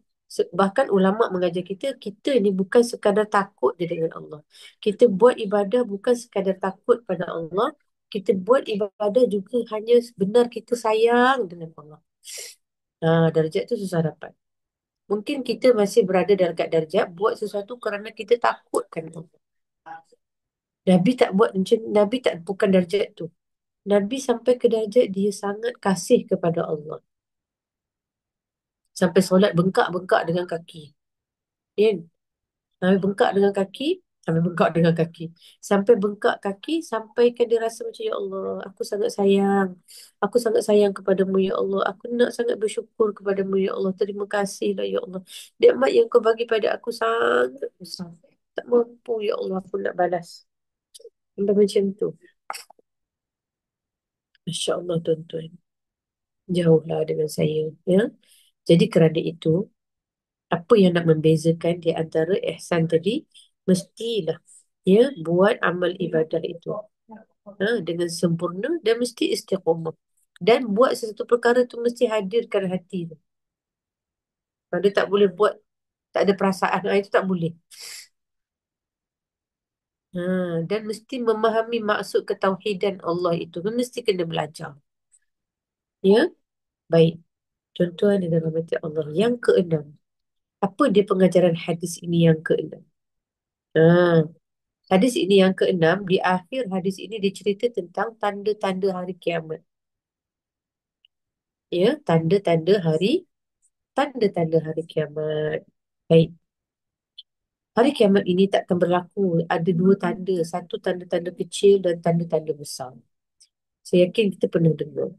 A: bahkan ulama mengajar kita, kita ni bukan sekadar takut je dengan Allah. Kita buat ibadah bukan sekadar takut pada Allah. Kita buat ibadah juga hanya benar kita sayang dengan Allah. Darjat tu susah dapat. Mungkin kita masih berada dalam kat darjat buat sesuatu kerana kita takutkan Allah. Nabi tak buat macam Nabi tak, bukan darjat tu. Nabi sampai ke darjat dia sangat kasih kepada Allah. Sampai solat bengkak-bengkak dengan kaki. Kan? Sampai bengkak dengan kaki, sampai bengkak dengan kaki. Sampai bengkak kaki, sampaikan dia rasa macam, Ya Allah, aku sangat sayang. Aku sangat sayang kepadamu, Ya Allah. Aku nak sangat bersyukur kepadamu, Ya Allah. Terima kasihlah, Ya Allah. Nikmat yang kau bagi pada aku sangat besar. Tak mampu, Ya Allah, aku nak balas. Sampai macam tu. Masya Allah, tuan-tuan. Jauhlah dengan saya. Ya. Jadi kerana itu, apa yang nak membezakan di antara ihsan tadi, mestilah ya buat amal ibadah itu dengan sempurna dan mesti istiqamah. Dan buat sesuatu perkara tu mesti hadirkan hati tu. Dia tak boleh buat tak ada perasaan, itu tak boleh. Dan mesti memahami maksud ketauhidan Allah itu. Mesti kena belajar. Ya, baik. Contoh ada dalam hati Allah. Yang keenam. Apa dia pengajaran hadis ini yang keenam? Ha, Hadis ini yang keenam, di akhir hadis ini dia cerita tentang tanda-tanda hari kiamat. Ya, tanda-tanda hari kiamat. Baik. Hari kiamat ini takkan berlaku. Ada dua tanda. Satu tanda-tanda kecil dan tanda-tanda besar. Saya yakin kita pernah dengar.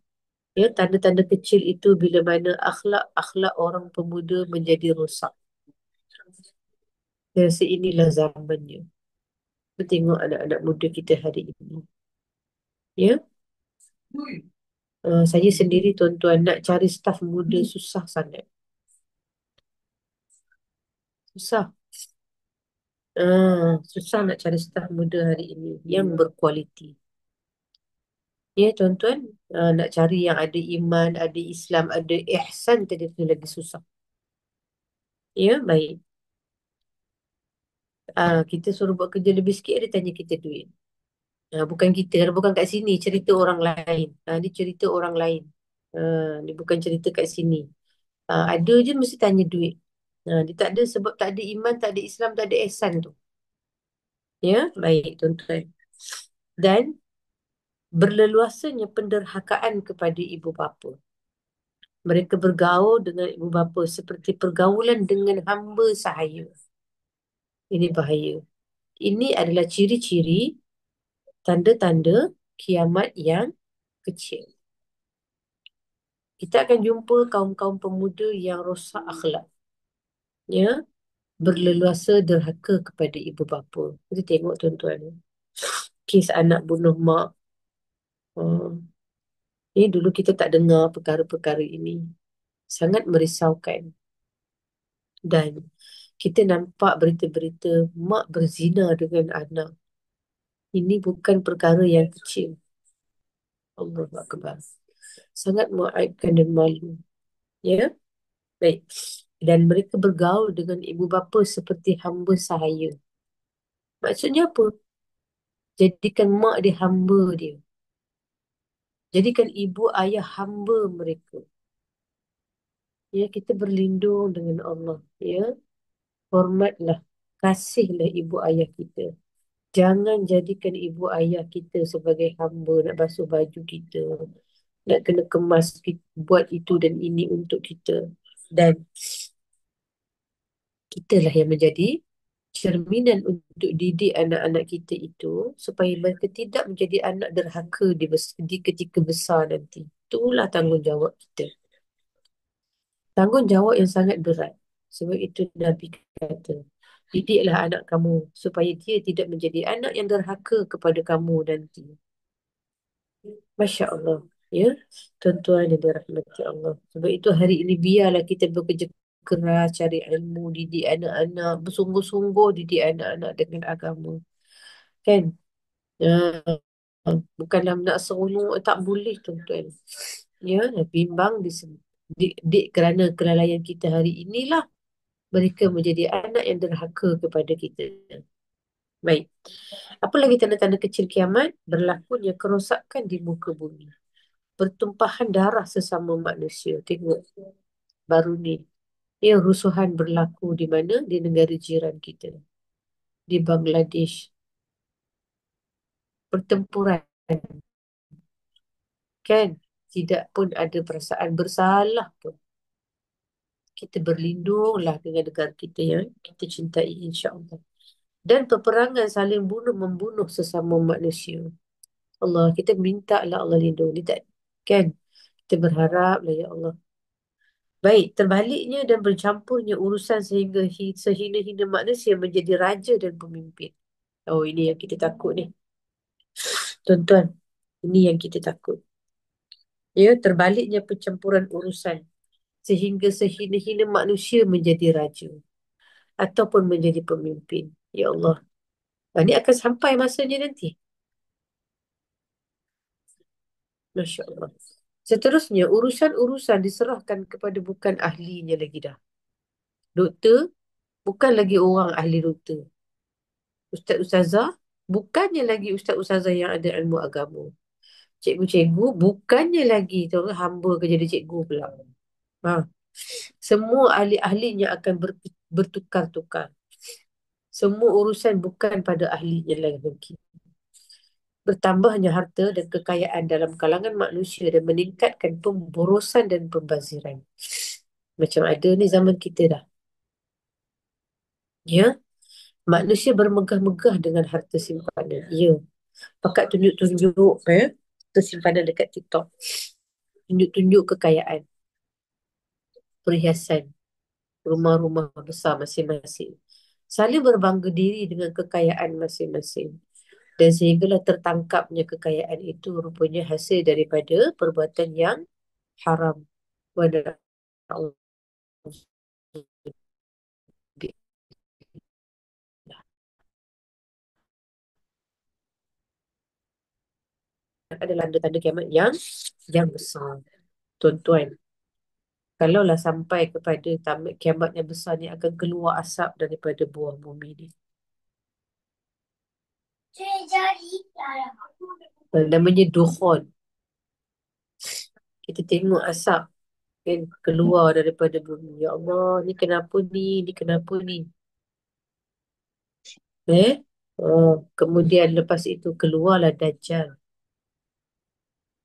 A: Ya, tanda-tanda kecil itu bila mana akhlak-akhlak orang pemuda menjadi rosak. Dan inilah zamannya. Kita tengok anak-anak muda kita hari ini. Ya, saya sendiri tuan-tuan nak cari staf muda susah sangat. Susah. Susah nak cari staf muda hari ini yang berkualiti. Ya, tuan-tuan, nak cari yang ada iman, ada Islam, ada ihsan tadi tu lagi susah. Ya, baik. Kita suruh buat kerja lebih sikit, dia tanya kita duit. Bukan kita, bukan kat sini, cerita orang lain. Dia cerita orang lain. Dia bukan cerita kat sini. Ada je mesti tanya duit. Dia tak ada sebab tak ada iman, tak ada Islam, tak ada ihsan tu. Ya, baik tuan-tuan. Dan Berleluasanya penderhakaan kepada ibu bapa. Mereka bergaul dengan ibu bapa seperti pergaulan dengan hamba sahaya. Ini bahaya. Ini adalah ciri-ciri tanda-tanda kiamat yang kecil. Kita akan jumpa kaum-kaum pemuda yang rosak akhlak. Ya, berleluasa derhaka kepada ibu bapa. Kita tengok tuan-tuan. Kes anak bunuh mak. Hmm. Ini dulu kita tak dengar perkara-perkara ini. Sangat merisaukan. Dan kita nampak berita-berita mak berzina dengan anak. Ini bukan perkara yang kecil. Allah Akbar. Sangat mengaibkan dan malu. Ya, baik. Dan mereka bergaul dengan ibu bapa seperti hamba sahaya. Maksudnya apa? Jadikan mak dia hamba dia. Jadikan ibu ayah hamba mereka. Ya, kita berlindung dengan Allah. Ya, hormatlah, kasihlah ibu ayah kita. Jangan jadikan ibu ayah kita sebagai hamba nak basuh baju kita, nak kena kemas buat itu dan ini untuk kita. Dan kitalah yang menjadi cerminan untuk didik anak-anak kita itu supaya mereka tidak menjadi anak derhaka di ketika besar nanti. Itulah tanggungjawab kita. Tanggungjawab yang sangat berat. Sebab itu Nabi kata, didiklah anak kamu supaya dia tidak menjadi anak yang derhaka kepada kamu nanti. Masya Allah. Ya, tuan-tuan yang dirahmati Allah. Sebab itu hari ini biarlah kita bekerja keras cari ilmu, didik anak-anak, bersungguh-sungguh didik anak-anak dengan agama. Kan? Ya, bukanlah nak seronok, tak boleh tuan-tuan. Ya, bimbang didik kerana kelalaian kita hari inilah mereka menjadi anak yang derhaka kepada kita. Baik. Apa lagi tanda-tanda kecil kiamat? Berlakunya kerosakan di muka bumi. Pertumpahan darah sesama manusia. Tengok baru ni. Ya, rusuhan berlaku di mana? Di negara jiran kita. Di Bangladesh. Pertempuran. Kan? Tidak pun ada perasaan bersalah pun. Kita berlindunglah dengan negara kita yang kita cintai, insya-Allah. Dan peperangan saling bunuh-membunuh sesama manusia. Allah, kita minta lah Allah lindung. Dia tak, kan? Kita berharap lah ya Allah. Baik, terbaliknya dan bercampurnya urusan sehingga sehina-hina manusia menjadi raja dan pemimpin. Oh, ini yang kita takut ni. Tuan-tuan, ini yang kita takut. Ya, terbaliknya pencampuran urusan sehingga sehina-hina manusia menjadi raja ataupun menjadi pemimpin. Ya Allah. Ini akan sampai masanya nanti. Masya Allah. Seterusnya, urusan-urusan diserahkan kepada bukan ahlinya lagi dah. Doktor, bukan lagi orang ahli doktor. Ustaz-ustazah, bukannya lagi ustaz-ustazah yang ada ilmu agama. Cikgu-cikgu, bukannya lagi tahu hamba ke jadi cikgu pula. Ha. Semua ahli-ahlinya akan bertukar-tukar. Semua urusan bukan pada ahlinya lagi. Bertambahnya harta dan kekayaan dalam kalangan manusia dan meningkatkan pemborosan dan pembaziran. Macam ada ni zaman kita dah. Ya, manusia bermegah-megah dengan harta simpanan. Ya, pakat tunjuk-tunjuk harta simpanan dekat TikTok. Tunjuk-tunjuk kekayaan, perhiasan, rumah-rumah besar masing-masing. Saling berbangga diri dengan kekayaan masing-masing. Dan sehinggalah tertangkapnya kekayaan itu rupanya hasil daripada perbuatan yang haram. Wala adalah tanda-tanda kiamat yang besar. Tuan-tuan, kalaulah sampai kepada tamat kiamat yang besar ni akan keluar asap daripada buah bumi ni. Namanya dukhon. Kita tengok asap kan keluar daripada bumi. Ya Allah, ni kenapa ni? Ni kenapa ni? Eh? Oh, kemudian lepas itu keluarlah Dajjal.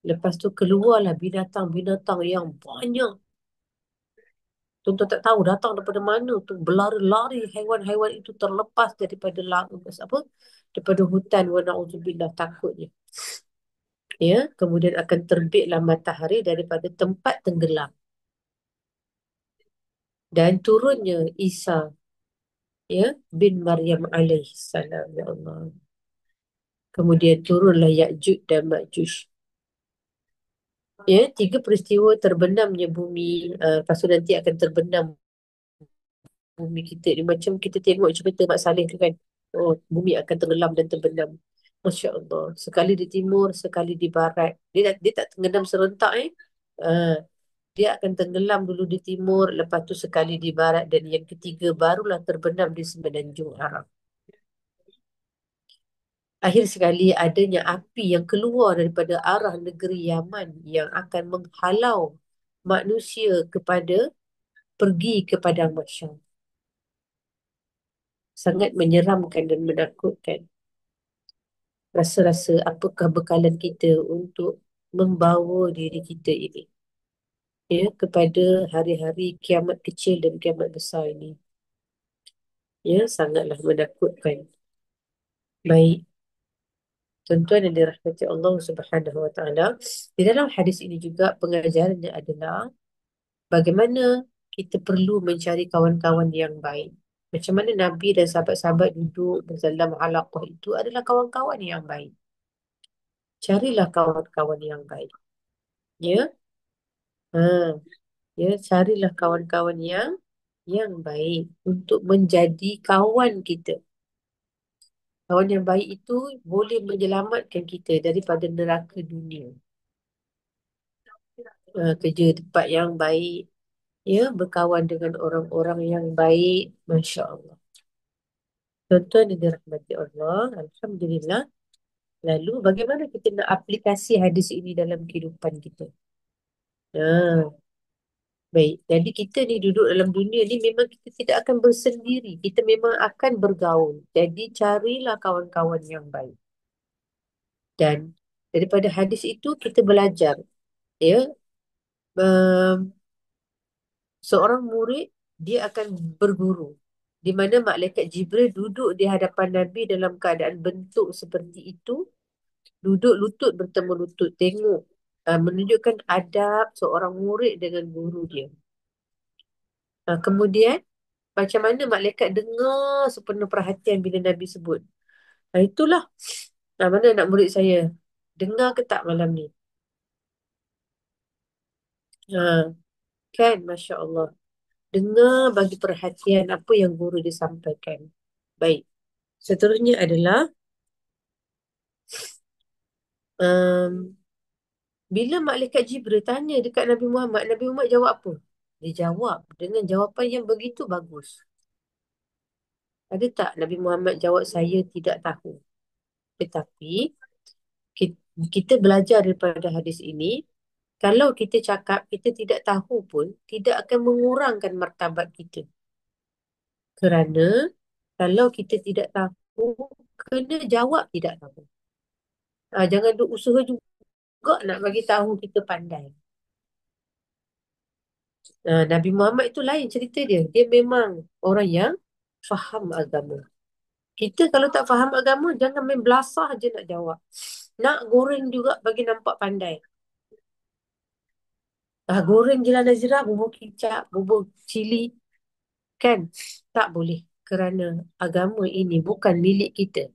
A: Lepas tu keluarlah binatang-binatang yang banyak. Tuan-tuan tak tahu datang daripada mana tu. Berlari-lari haiwan-haiwan itu terlepas daripada apa? Daripada hutan. Wa na'udzubillah, takutnya. Ya, kemudian akan terbitlah matahari daripada tempat tenggelam. Dan turunnya Isa, ya, bin Maryam alaihi salam, ya Allah. Kemudian turunlah Ya'juj dan Ma'juj. Ya, tiga peristiwa terbenamnya bumi. Lepas tu nanti akan terbenam bumi kita ni. Macam kita tengok cerita Mak Saleh tu kan. Oh, bumi akan tenggelam dan terbenam. Masya Allah. Sekali di timur, sekali di barat. Dia tak tenggelam serentak eh. Ah, dia akan tenggelam dulu di timur, lepas tu sekali di barat, dan yang ketiga barulah terbenam di semenanjung Arab. Akhir sekali adanya api yang keluar daripada arah negeri Yaman yang akan menghalau manusia kepada pergi ke padang mahsyar. Sangat menyeramkan dan menakutkan. Rasa-rasa apakah bekalan kita untuk membawa diri kita ini, ya, kepada hari-hari kiamat kecil dan kiamat besar ini. Ya, sangatlah menakutkan. Baik, tuan-tuan yang dirahmati Allah Subhanahu Wa Taala, di dalam hadis ini juga pengajarannya adalah bagaimana kita perlu mencari kawan-kawan yang baik. Macam mana Nabi dan sahabat-sahabat duduk dalam halaqah itu adalah kawan-kawan yang baik. Carilah kawan-kawan yang baik. Ya, ha, ya, carilah kawan-kawan yang baik untuk menjadi kawan kita. Kawan yang baik itu boleh menyelamatkan kita daripada neraka dunia. Kerja tempat yang baik, ya, berkawan dengan orang-orang yang baik, Masya Allah. Tuan-tuan yang dirahmati Allah, Alhamdulillah. Lalu bagaimana kita nak aplikasi hadis ini dalam kehidupan kita? Nah, baik. Jadi kita ni duduk dalam dunia ni memang kita tidak akan bersendiri. Kita memang akan bergaul. Jadi carilah kawan-kawan yang baik. Dan daripada hadis itu kita belajar, ya, um, seorang murid dia akan berguru. Di mana malaikat Jibril duduk di hadapan Nabi dalam keadaan bentuk seperti itu, duduk lutut bertemu lutut, tengok, menunjukkan adab seorang murid dengan guru dia. Kemudian macam mana malaikat dengar sepenuh perhatian bila Nabi sebut. Itulah. Mana anak murid saya? Dengar ke tak malam ni? Ha, kan? Masya Allah. Dengar, bagi perhatian apa yang guru dia sampaikan. Baik. Seterusnya adalah um, bila malaikat Jibril tanya dekat Nabi Muhammad, Nabi Muhammad jawab apa? Dia jawab dengan jawapan yang begitu bagus. Ada tak Nabi Muhammad jawab saya tidak tahu? Tetapi kita belajar daripada hadis ini, kalau kita cakap kita tidak tahu pun, tidak akan mengurangkan martabat kita. Kerana kalau kita tidak tahu, kena jawab tidak tahu. Jangan duk usaha juga nak bagi tahu kita pandai. Nabi Muhammad itu lain cerita dia. Dia memang orang yang faham agama. Kita kalau tak faham agama, jangan main belasah je nak jawab. Nak goreng juga bagi nampak pandai. Goreng je lah Nazira, bubur kicap, bubur cili. Kan? Tak boleh. Kerana agama ini bukan milik kita.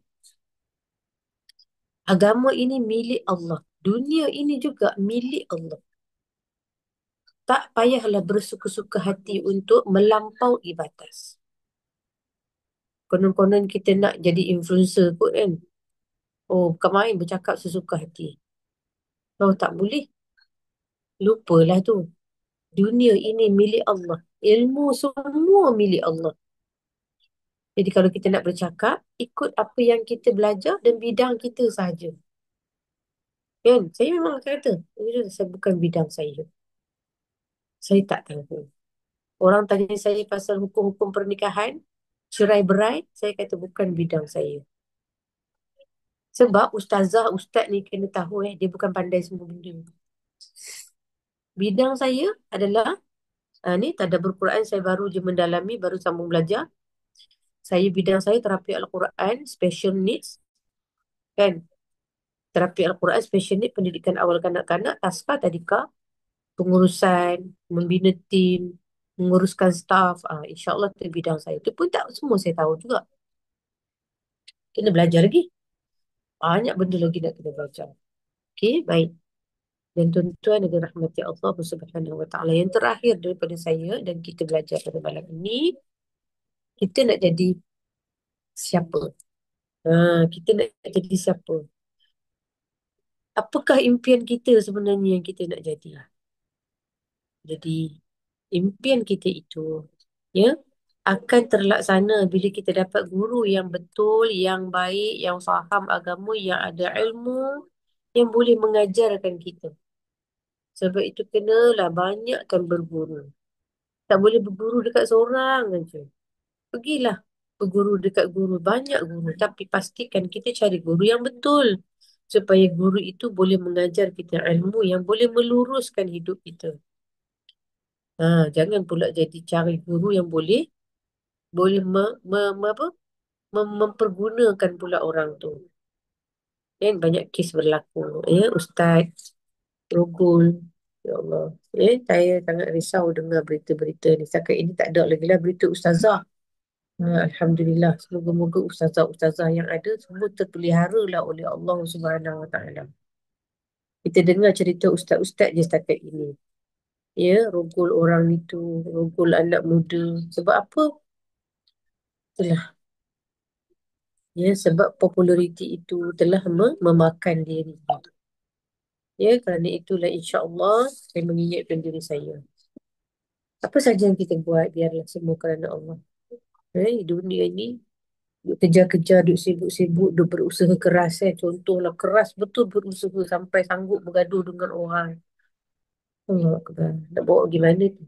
A: Agama ini milik Allah. Dunia ini juga milik Allah. Tak payahlah bersuka-suka hati untuk melampaui batas. Konon-konon kita nak jadi influencer kot kan. Oh, bukan main bercakap sesuka hati. Oh, tak boleh. Lupalah tu. Dunia ini milik Allah. Ilmu semua milik Allah. Jadi kalau kita nak bercakap, ikut apa yang kita belajar dan bidang kita sahaja. Kan? Saya memang akan kata, saya bukan bidang saya. Saya tak tahu. Orang tanya saya pasal hukum-hukum pernikahan, cerai berai, saya kata bukan bidang saya. Sebab ustazah, ustaz ni kena tahu dia bukan pandai semua benda. Bidang saya adalah ni tadabbur Quran, saya baru je mendalami, baru sambung belajar. Bidang saya terapi Al-Quran, special needs, kan? Terapi Al-Quran, special needs, pendidikan awal kanak-kanak, taska, tadika, pengurusan, membina tim, menguruskan staff. InsyaAllah itu bidang saya. Itu pun tak semua saya tahu juga. Kena belajar lagi. Banyak benda lagi nak kena belajar. Okey, baik. Dan tuan-tuan ada rahmati Allah Subhanahu Wa Taala. Yang terakhir daripada saya dan kita belajar pada malam ini, kita nak jadi siapa? Kita nak jadi siapa? Apakah impian kita sebenarnya yang kita nak jadi? Jadi, impian kita itu, ya, akan terlaksana bila kita dapat guru yang betul, yang baik, yang faham agama, yang ada ilmu, yang boleh mengajarkan kita. Sebab itu kenalah banyakkan berguru. Tak boleh berguru dekat seorang aja. Pergilah berguru dekat guru, banyak guru. Tapi pastikan kita cari guru yang betul. Supaya guru itu boleh mengajar kita ilmu yang boleh meluruskan hidup kita. Jangan pula jadi cari guru yang boleh boleh apa? Mempergunakan pula orang tu. Kan banyak kes berlaku. Ya, Ustaz Rogul. Ya Allah. Saya sangat risau dengar berita-berita ni. Setakat ini tak ada lagi lah berita ustazah. Alhamdulillah. Semoga-moga ustazah-ustazah yang ada semua terpelihara lah oleh Allah Subhanahu Wa Taala. Kita dengar cerita ustaz-ustaz je setakat ini. Ya, rogol orang itu, rogol anak muda. Sebab apa? Itulah. Ya, sebab populariti itu telah memakan diri. Ya, kerana itulah insya-Allah saya mengingatkan diri saya. Apa saja yang kita buat biarlah semua kerana Allah. Dunia ini duk kejar-kejar, duk sibuk-sibuk, duk berusaha keras. Contohlah keras betul berusaha sampai sanggup bergaduh dengan orang. Allah Akbar. Nak bawa gimana tu?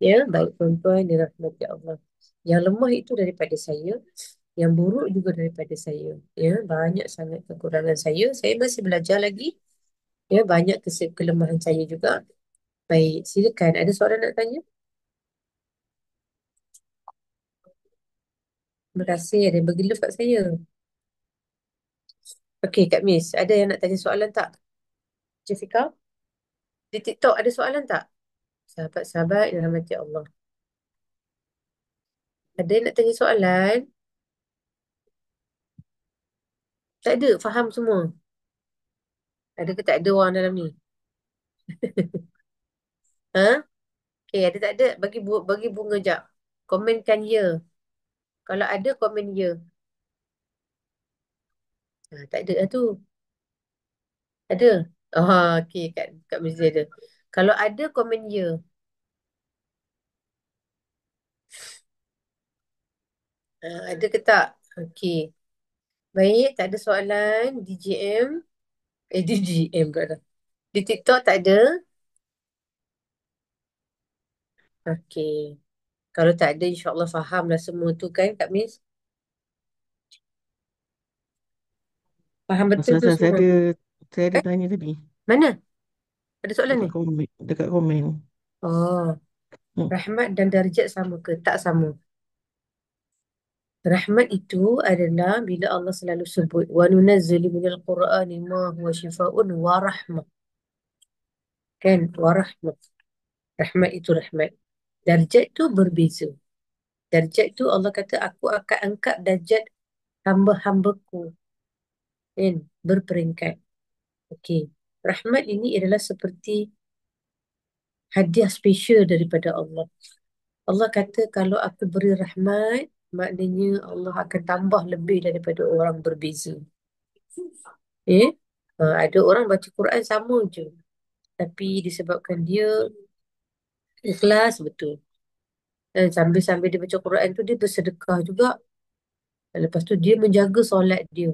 A: Ya, baik tuan-tuan dirahmati Allah. Yang lemah itu daripada saya, yang buruk juga daripada saya. Ya, banyak sangat kekurangan saya. Saya masih belajar lagi. Ya, banyak kelemahan saya juga. Baik, silakan. Ada soalan nak tanya? Terima kasih ada yang bagi love kat saya. Okey, Kak Miss, ada yang nak tanya soalan tak? Jessica, di TikTok ada soalan tak? Sahabat-sahabat yang rahmati Allah. Ada yang nak tanya soalan? Tak ada, faham semua. Ada ke tak ada orang dalam ni? Ha? Okey, ada tak ada? Bagi bunga jap. Komenkan ya. Kalau ada, komen ya. Tak ada lah tu. Ada? Oh, okey, Kak Miss ada. Kalau ada, komen ya. Ada ke tak? Okey. Baik, tak ada soalan. DGM. DGM pula dah. Di TikTok tak ada. Okey. Kalau tak ada, insyaAllah faham lah semua tu kan, Kak Miss? Faham betul tu
C: Ustazah,
A: semua.
C: saya ada
A: Eh,
C: tanya tadi
A: mana? Ada soalan ni?
C: dekat komen. Dekat komen.
A: Oh,
C: Hmm.
A: rahmat dan darjat sama ke? Tak sama. Rahmat itu adalah bila Allah selalu sebut wa nunazzilu minal qur'ani ma huwa shifaa'un wa rahmah. Kan? Wa rahmah. Rahmat itu rahmat. Darjat itu berbeza. Darjat itu Allah kata aku akan angkat darjat hamba-hambaku. Kan? Berperingkat. Okey. Rahmat ini adalah seperti hadiah special daripada Allah. Allah kata kalau aku beri rahmat, maknanya Allah akan tambah lebih daripada orang berbeza. Eh? Ada orang baca Quran sama je. Tapi disebabkan dia ikhlas betul. Dan sambil-sambil dia baca Quran tu, dia bersedekah juga. Dan lepas tu dia menjaga solat dia.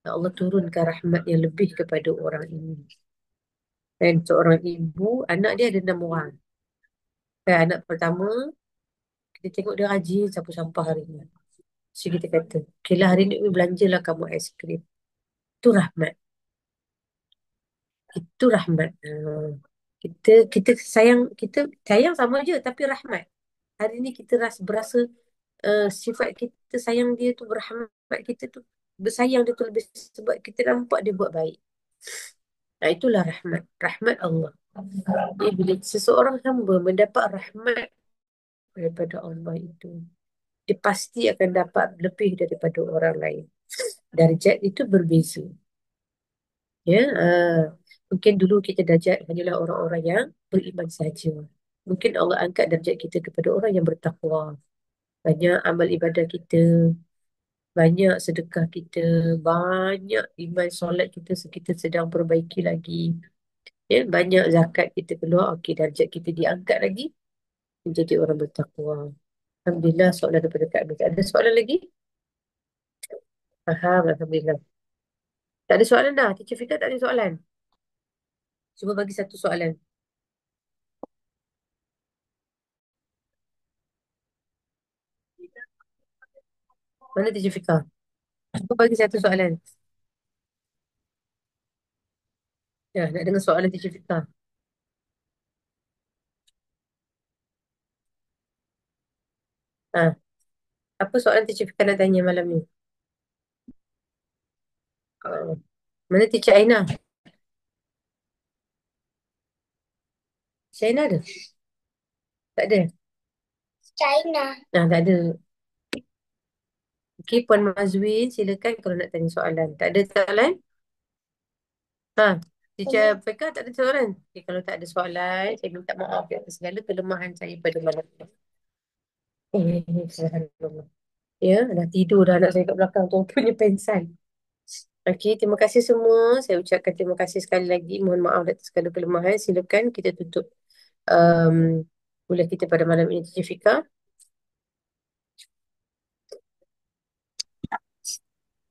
A: Dan Allah turunkan rahmat yang lebih kepada orang ini. Dan seorang ibu, anak dia ada 6 orang. Dan anak pertama, kita tengok dia rajin sapu sampah hari ni. So kita kata, okay lah hari ni belanjalah kamu aiskrim. Itu rahmat. Itu rahmat. Kita kita sayang sama je tapi rahmat. Hari ni kita berasa sifat kita sayang dia tu, berrahmat kita tu, bersayang dia tu lebih sebab kita nampak dia buat baik. Nah, itulah rahmat. Rahmat Allah. Jadi bila seseorang hamba mendapat rahmat daripada Allah itu, dia pasti akan dapat lebih daripada orang lain. Darjat itu berbeza. Ya, mungkin dulu kita darjat hanyalah orang-orang yang beriman saja. Mungkin Allah angkat darjat kita kepada orang yang bertakwa. Banyak amal ibadah kita, banyak sedekah kita, banyak iman solat kita sedang perbaiki lagi. Ya, banyak zakat kita keluar, okey, darjat kita diangkat lagi menjadi orang bertakwa. Alhamdulillah, soalan daripada Kak Amir. Ada soalan lagi? Faham, Alhamdulillah. Tak ada soalan dah. Teacher Fika tak ada soalan. Cuba bagi satu soalan. Mana Teacher Fika? Cuba bagi satu soalan. Ya, nak dengar soalan Teacher Fika. Ha, apa soalan Teacher Fika nak tanya malam ni? Mana Teacher Aina? Teacher Aina ada? Tak ada?
D: China.
A: Nah, tak ada. Okey, Puan Mazwin, silakan kalau nak tanya soalan. Tak ada soalan? Ha, Teacher Fika tak ada soalan? Okay, kalau tak ada soalan, saya minta maaf di atas segala kelemahan saya pada malam ni. Subhanallah. Ya, dah tidur dah anak saya kat belakang tu punya pensan. Okey, terima kasih semua. Saya ucapkan terima kasih sekali lagi. Mohon maaf atas segala kelemahan. Silakan kita tutup um, kuliah kita pada malam ini, Teacher Fika.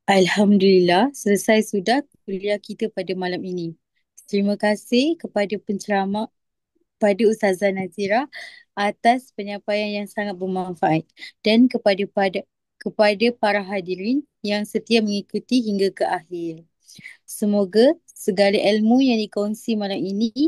B: Alhamdulillah, selesai sudah kuliah kita pada malam ini. Terima kasih kepada penceramah, pada Ustazah Nazira atas penyampaian yang sangat bermanfaat dan kepada para hadirin yang setia mengikuti hingga ke akhir. Semoga segala ilmu yang dikongsi malam ini